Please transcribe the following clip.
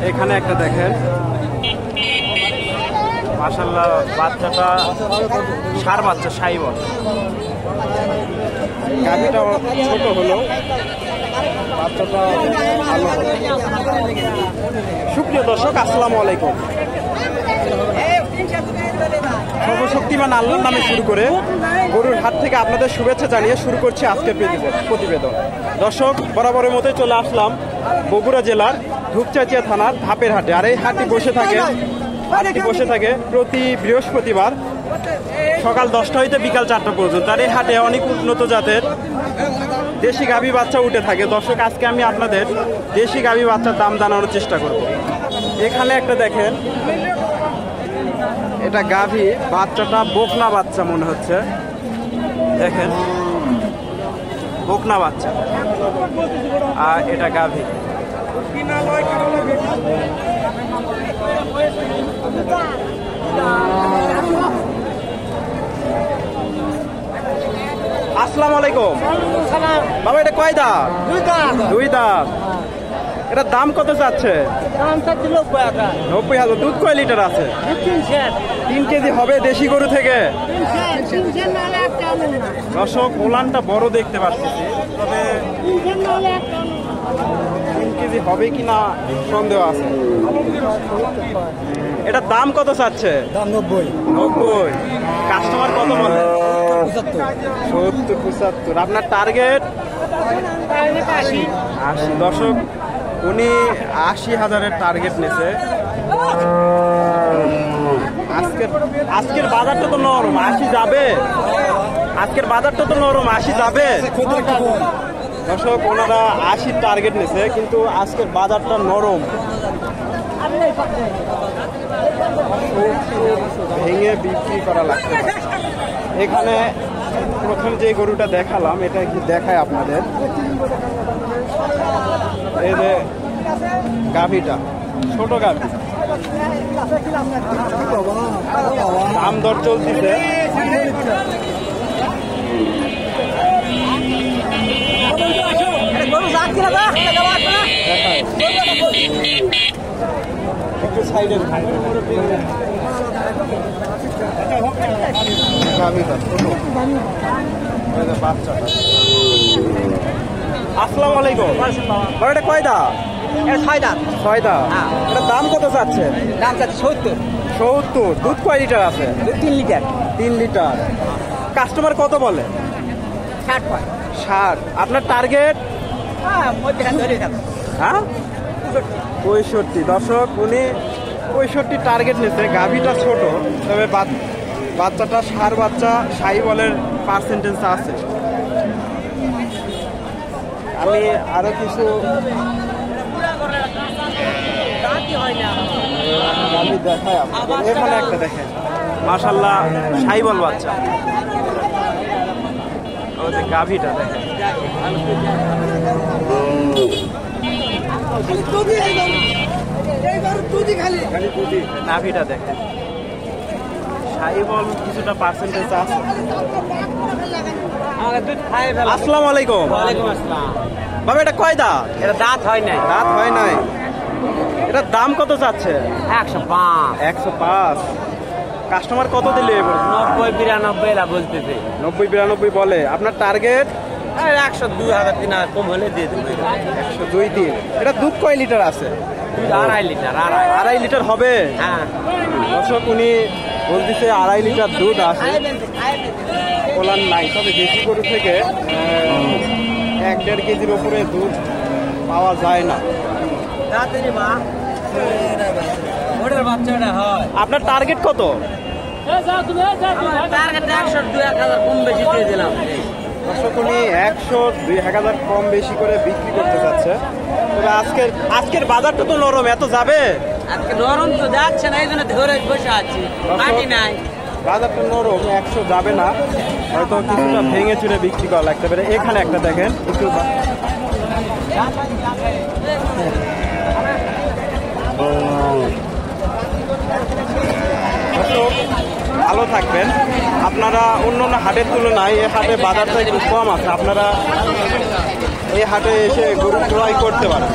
এখানে একটা দেখেন, মাশাআল্লাহ, বাচ্চাটা ষাঁড় বাচ্চা, শাইওয়াল। গাভীটা ছোট হলো, বাচ্চাটা ভালো। সুপ্রিয় দর্শক, আসসালামু আলাইকুম। সর্বশক্তিমান আল্লাহর নামে শুরু করে গরুর হাট থেকে আপনাদের শুভেচ্ছা জানিয়ে শুরু করছি আজকের প্রতিবেদন। দর্শক, বরাবরের মতোই চলে আসলাম বগুড়া জেলার ধূপচাচিয়া থানার ধাপের হাটে। আর এই হাটটি বসে থাকে প্রতি বৃহস্পতিবার সকাল 10টা হইতে বিকাল 4টা পর্যন্ত। আর এই হাটে অনেক উন্নত জাতের দেশি গাভী বাচ্চা উঠে থাকে। দর্শক, আজকে আমি আপনাদের দেশি গাভী বাচ্চার দাম জানানোর চেষ্টা করব। এখানে একটা দেখেন, এটা গাভী বাচ্চাটা বকনা বাচ্চা মনে হচ্ছে। দেখেন, বকনা বাচ্চা, আর এটা গাভী। আসসালামু আলাইকুম বাবা, এটা কয় দাঁত? দুই দাঁত। এটার দাম কত চাচ্ছে? 90,000। দুধ কয় লিটার আছে? 3 কেজি হবে দেশি গরু থেকে। দর্শক, ওলানটা বড় দেখতে পাচ্ছি, তবে 3 কেজি হবে কিনা সন্দেহ আছে। এটার দাম কত চাচ্ছে? 90। কাস্টমার কত বলে? 70-75। আপনার টার্গেট 80। দর্শক, উনি 80,000-এর টার্গেট নিয়েছে। আজকের বাজারটা তো নরম, 80 যাবে। আজকের বাজারটা তো নরম, 80 যাবে। দর্শক, ওনারা 80 টার্গেট নিয়েছে, কিন্তু আজকের বাজারটা নরম, ভেঙে বিক্রি করা লাগছে। এখানে প্রথম যে গরুটা দেখালাম, এটা কি দেখায় আপনাদের। এই যে গাভীটা, ছোট গাভী, দাম দর চলতেছে। একটু সাইডে বাচ্চাটা। আসসালামু আলাইকুম। এটা কয় দাঁত? 6 দাঁত। 6 দাঁত। এটার দাম কত চাচ্ছে? দাম চাচ্ছে 70। দুধ কয় লিটার আছে? 3 লিটার। 3 লিটার। কাস্টমার কত বলে? 60। আপনার টার্গেট? হ্যাঁ, 65। দর্শক, উনি 65 টার্গেট নিচ্ছে। গাভীটা ছোট, তবে বাচ্চাটা ষাঁড় বাচ্চা, শাহিওয়ালের পার্সেন্টেজ আছে। আমি আরো কিছু গাভী দেখাই আপনাদের। এখানে একটা দেখেন, মাশাআল্লাহ, শাহিওয়াল বাচ্চা। ওই যে গাভীটা দেখেন, গাভীটা দেখেন, শাহিওয়াল কিছুটা পার্সেন্টেজ আছে। আসসালামু আলাইকুম। ওয়ালাইকুম আসসালাম। বাবা, এটা কয় দাঁত? এটা দাঁত হয় নাই। দাঁত হয় নাই। এটার দাম কত চাচ্ছে? 105। 105। কাস্টমার কত দিলে? 90-92 এলা বলতেছে। 90-92 বলে। আপনার টার্গেট? 102,000-3,000 কম হলে দিয়ে দেবো। 102 এটা দুধ কয় লিটার আছে? 2.5 লিটার। 2.5 লিটার হবে। হ্যাঁ। দর্শক, উনি বলতেছে 2.5 লিটার দুধ আছে। ওলান নাই, তবে দেশি গরু থেকে 1-1.5 কেজির উপরে দুধ পাওয়া যায় না। আপনার টার্গেট কত? কম বেশি দিয়ে দিলাম। দর্শক, উনি 100-2,000 কম বেশি করে বিক্রি করতে চাচ্ছে। তবে আজকের বাজারটা তো নরম, এত যাবে? আজকে নরম তো যাচ্ছে না, এই জন্য ধরে বসে আছি। মাটি নাই, বাজারটা নরম, 100 যাবে না, হয়তো কিছুটা ভেঙে চুরে বিক্রি করা লাগতে পারে। এখানে একটা দেখেন, একটু ভালো থাকবেন। আপনারা অন্য হাটের তুলনায় এই হাটে বাজারটা একটু কম আছে, আপনারা এই হাটে এসে গরু ক্রয় করতে পারেন।